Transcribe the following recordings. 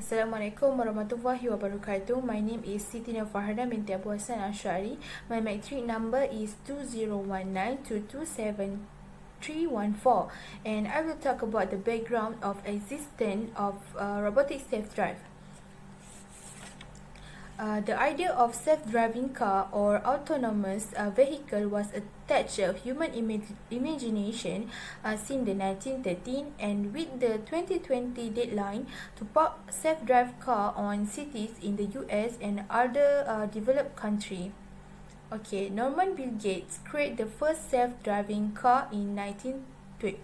Assalamualaikum warahmatullahi wabarakatuh. My name is Siti Farhana Binti Abu Hasan Ashari. My matric number is 2019227314, and I will talk about the background of existence of robotic self-drive. The idea of self-driving car or autonomous vehicle was attached to human imagination since the 1913, and with the 2020 deadline to park self-drive car on cities in the US and other developed countries. Okay, Norman Bill Gates created the first self-driving car in 1933.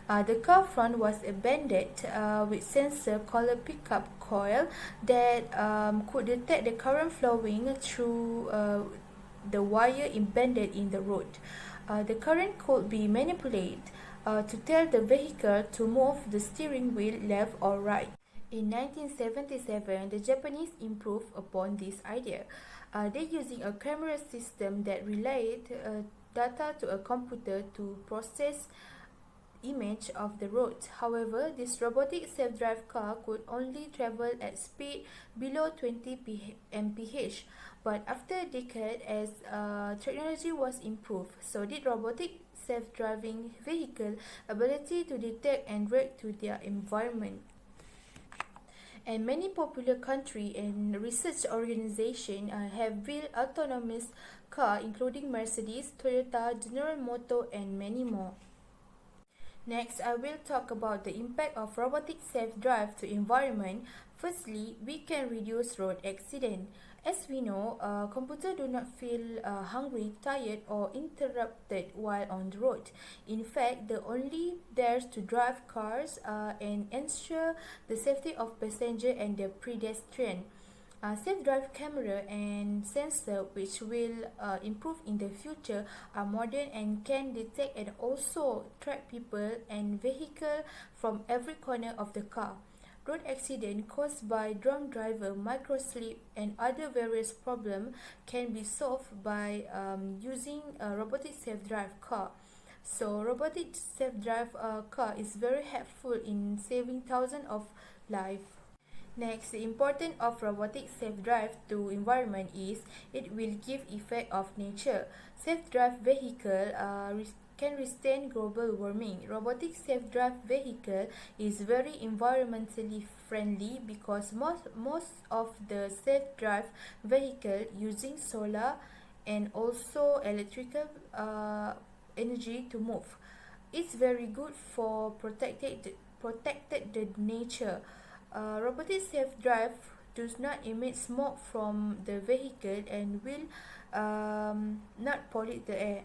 The car front was abandoned with sensor called a pickup coil that could detect the current flowing through the wire embedded in the road. The current could be manipulated to tell the vehicle to move the steering wheel left or right. In 1977, the Japanese improved upon this idea. They using a camera system that relayed data to a computer to process image of the road. However, this robotic self-drive car could only travel at speed below 20 mph. But after a decade, as technology was improved, so did robotic self-driving vehicle ability to detect and react to their environment. And many popular country and research organizations have built autonomous car, including Mercedes, Toyota, General Motors, and many more. Next, I will talk about the impact of robotic self-drive to environment. Firstly, we can reduce road accident. As we know, computers do not feel hungry, tired, or interrupted while on the road. In fact, they only there to drive cars and ensure the safety of passenger and the pedestrian. Self-drive camera and sensor, which will improve in the future, are modern and can detect and also track people and vehicle from every corner of the car. Road accident caused by drunk driver, microslip, and other various problems can be solved by using a robotic self-drive car. So robotic self-drive car is very helpful in saving thousands of lives. Next, the importance of robotic self-drive to environment is it will give effect of nature. Self-drive vehicle can withstand global warming. Robotic self-drive vehicle is very environmentally friendly because most of the self-drive vehicle using solar and also electrical energy to move. It's very good for protected the nature. Robotic self-drive does not emit smoke from the vehicle and will not pollute the air.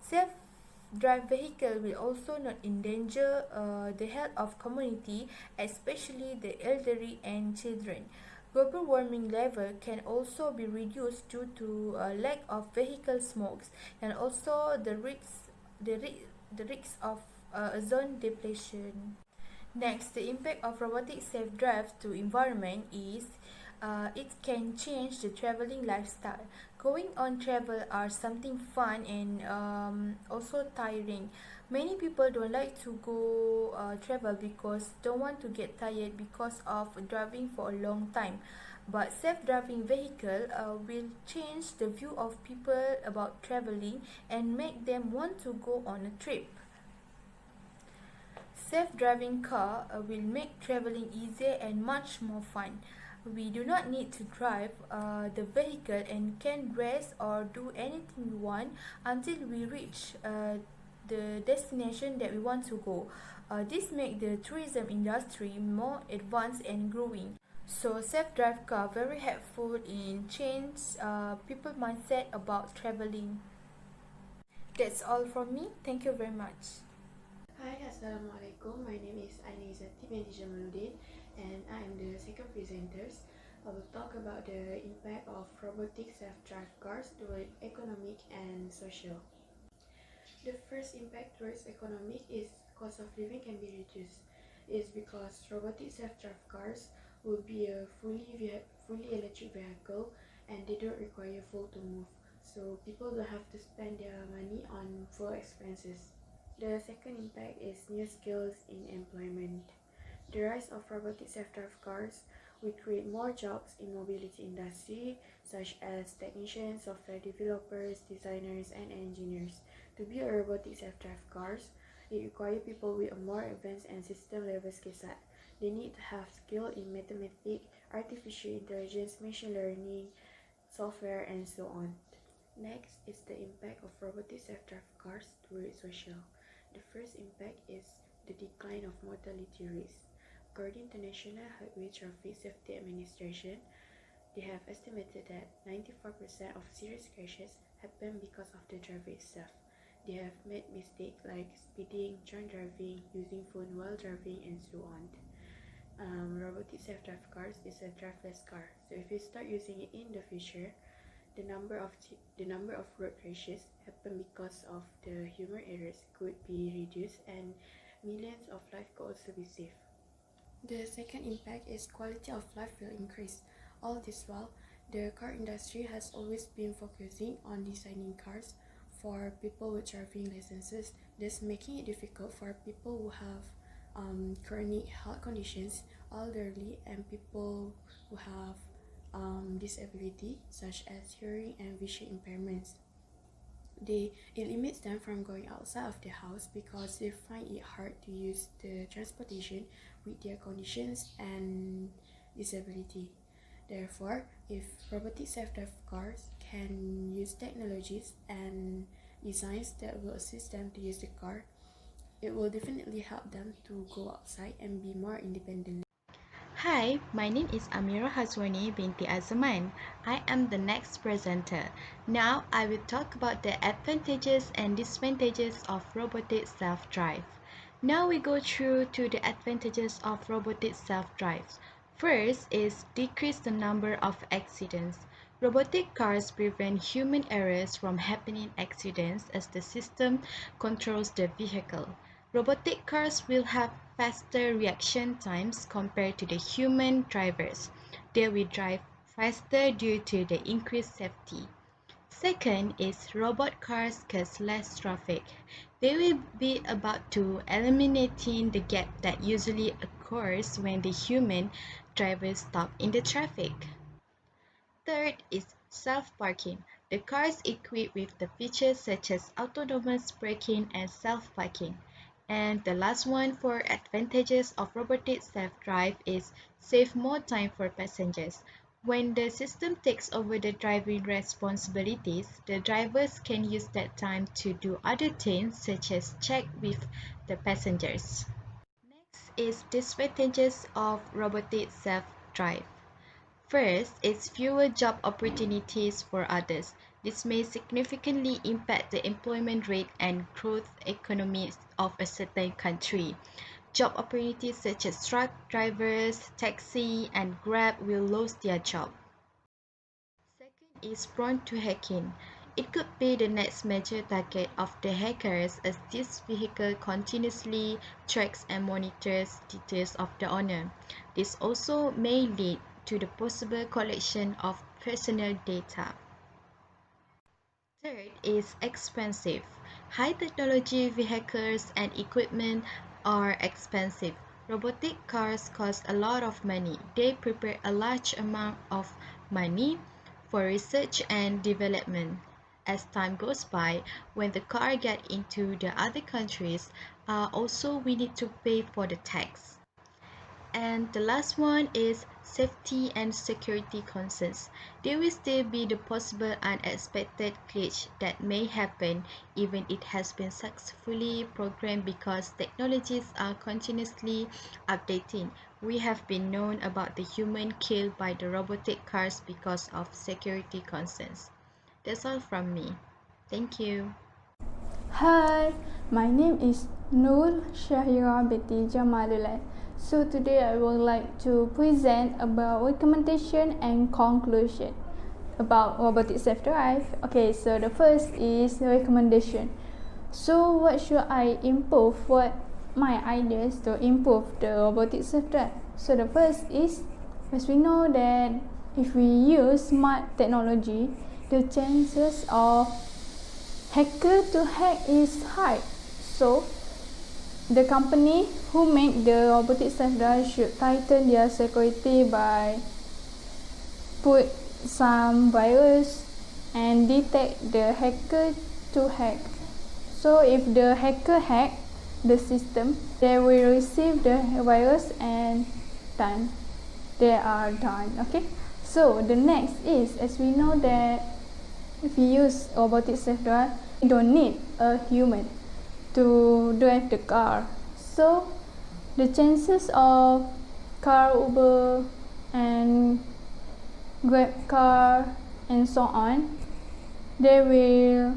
Self-drive vehicle will also not endanger the health of community, especially the elderly and children. Global warming level can also be reduced due to lack of vehicle smokes and also the risks of ozone depletion. Next, the impact of robotic self-drive to environment is it can change the traveling lifestyle. Going on travel are something fun and also tiring. Many people don't like to go travel because don't want to get tired because of driving for a long time. But self-driving vehicle will change the view of people about traveling and make them want to go on a trip. Self-driving car will make traveling easier and much more fun. We do not need to drive the vehicle and can rest or do anything we want until we reach the destination that we want to go. This makes the tourism industry more advanced and growing. So self-drive car very helpful in change people mindset about traveling. That's all from me. Thank you very much. Hi, Assalamualaikum. My name is Aina Izzaty Binti Jamaludin, and I am the second presenter. I will talk about the impact of robotic self-drive cars toward economic and social. The first impact towards economic is cost of living can be reduced. It is because robotic self-drive cars will be a fully electric vehicle and they don't require fuel to move. So people don't have to spend their money on fuel expenses. The second impact is new skills in employment. The rise of robotic self-drive cars will create more jobs in mobility industry, such as technicians, software developers, designers, and engineers. To build a robotic self-drive cars, it requires people with a more advanced and system-level skill set. They need to have skill in mathematics, artificial intelligence, machine learning, software, and so on. Next is the impact of robotic self-drive cars towards social. The first impact is the decline of mortality rates. According to National Highway Traffic Safety Administration, they have estimated that 94% of serious crashes happen because of the driver itself. They have made mistakes like speeding, drunk driving, using phone while driving, and so on. Robotic self-drive cars is a driverless car. So if you start using it in the future, the number of road crashes happen because of the human errors could be reduced and millions of lives could also be saved. The second impact is quality of life will increase. All this while, the car industry has always been focusing on designing cars for people with driving licenses, thus making it difficult for people who have chronic health conditions, elderly, and people who have disability such as hearing and vision impairments. It limits them from going outside of the house because they find it hard to use the transportation with their conditions and disability. Therefore, if robotic self-drive cars can use technologies and designs that will assist them to use the car, it will definitely help them to go outside and be more independent. Hi, my name is Amira Haszwani Binti Azman. I am the next presenter. Now I will talk about the advantages and disadvantages of robotic self-drive. Now we go through to the advantages of robotic self-drive. First is decrease the number of accidents. Robotic cars prevent human errors from happening accidents as the system controls the vehicle. Robotic cars will have faster reaction times compared to the human drivers. They will drive faster due to the increased safety. Second is robot cars cause less traffic. They will be about to eliminating the gap that usually occurs when the human drivers stop in the traffic. Third is self-parking. The cars equipped with the features such as autonomous braking and self-parking. And the last one for advantages of robotic self-drive is save more time for passengers. When the system takes over the driving responsibilities, the drivers can use that time to do other things such as check with the passengers. Next is disadvantages of robotic self-drive. First is fewer job opportunities for others. This may significantly impact the employment rate and growth economies of a certain country. Job opportunities such as truck drivers, taxi, and Grab will lose their job. Second is prone to hacking. It could be the next major target of the hackers as this vehicle continuously tracks and monitors details of the owner. This also may lead to the possible collection of personal data. Third is expensive. High technology vehicles and equipment are expensive. Robotic cars cost a lot of money. They prepare a large amount of money for research and development. As time goes by, when the car get into the other countries, also we need to pay for the tax. And the last one is safety and security concerns. There will still be the possible unexpected glitch that may happen even it has been successfully programmed because technologies are continuously updating. We have been known about the human killed by the robotic cars because of security concerns. That's all from me. Thank you. Hi, my name is Nurul Syahirah binti Jamalulail. So today I would like to present about recommendation and conclusion about robotic self-drive. Okay, so the first is the recommendation. So what should I improve? What my ideas to improve the robotic self-drive? So the first is, as we know that if we use smart technology, the chances of hacker to hack is high. So the company who make the robotic self-drive should tighten their security by put some virus and detect the hacker to hack. So if the hacker hack the system, they will receive the virus and done. They are done. Okay. So the next is, as we know that if we use robotic self-drive, we don't need a human to drive the car. So the chances of car, Uber and Grab car and so on, they will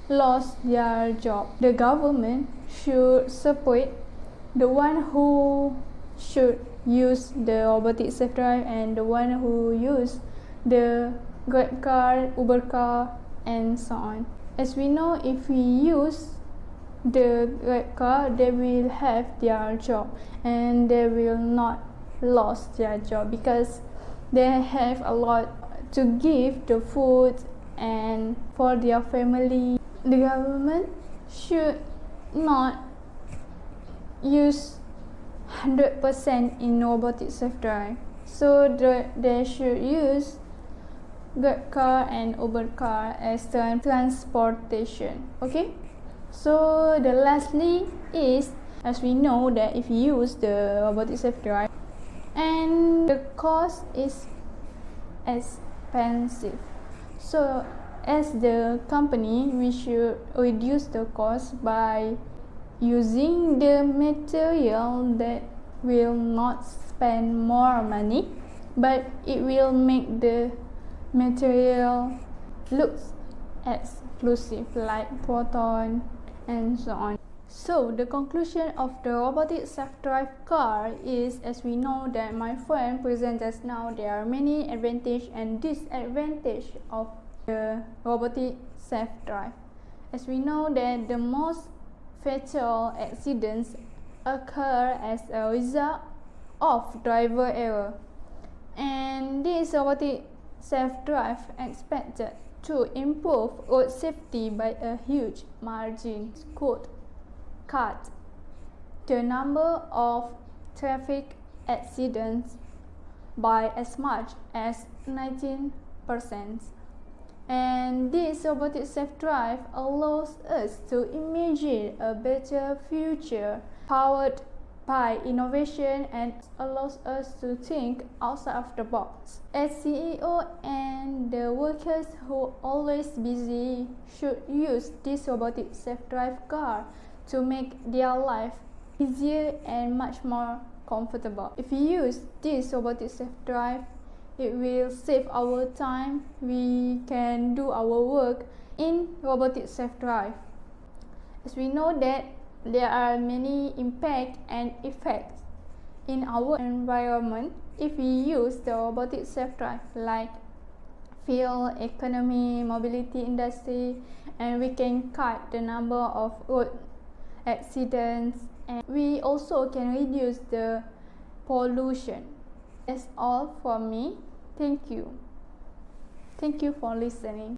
lose their job. The government should support the one who should use the robotic self-drive and the one who use the Grab car, Uber car and so on. As we know, if we use the Grab car, they will have their job and they will not lose their job because they have a lot to give the food and for their family. The government should not use 100% in robotic self-drive, so they should use Grab car and Uber car as transportation. Okay, so the lastly is, as we know that if you use the robotic self-drive and the cost is expensive, so as the company we should reduce the cost by using the material that will not spend more money, but it will make the material looks exclusive like proton and so on. So the conclusion of the robotic self-drive car is, as we know that my friend presented just now, there are many advantages and disadvantages of the robotic self-drive. As we know that the most fatal accidents occur as a result of driver error, and this robotic self-drive expected to improve road safety by a huge margin, could cut the number of traffic accidents by as much as 19%. And this robotic self-drive allows us to imagine a better future powered by innovation and allows us to think outside of the box. As CEO and the workers who always busy should use this robotic self-drive car to make their life easier and much more comfortable. If we use this robotic self-drive, it will save our time. We can do our work in robotic self-drive. As we know that there are many impact and effects in our environment if we use the robotic self-drive, like fuel economy, mobility industry, and we can cut the number of road accidents, and we also can reduce the pollution. That's all from me. Thank you. Thank you for listening.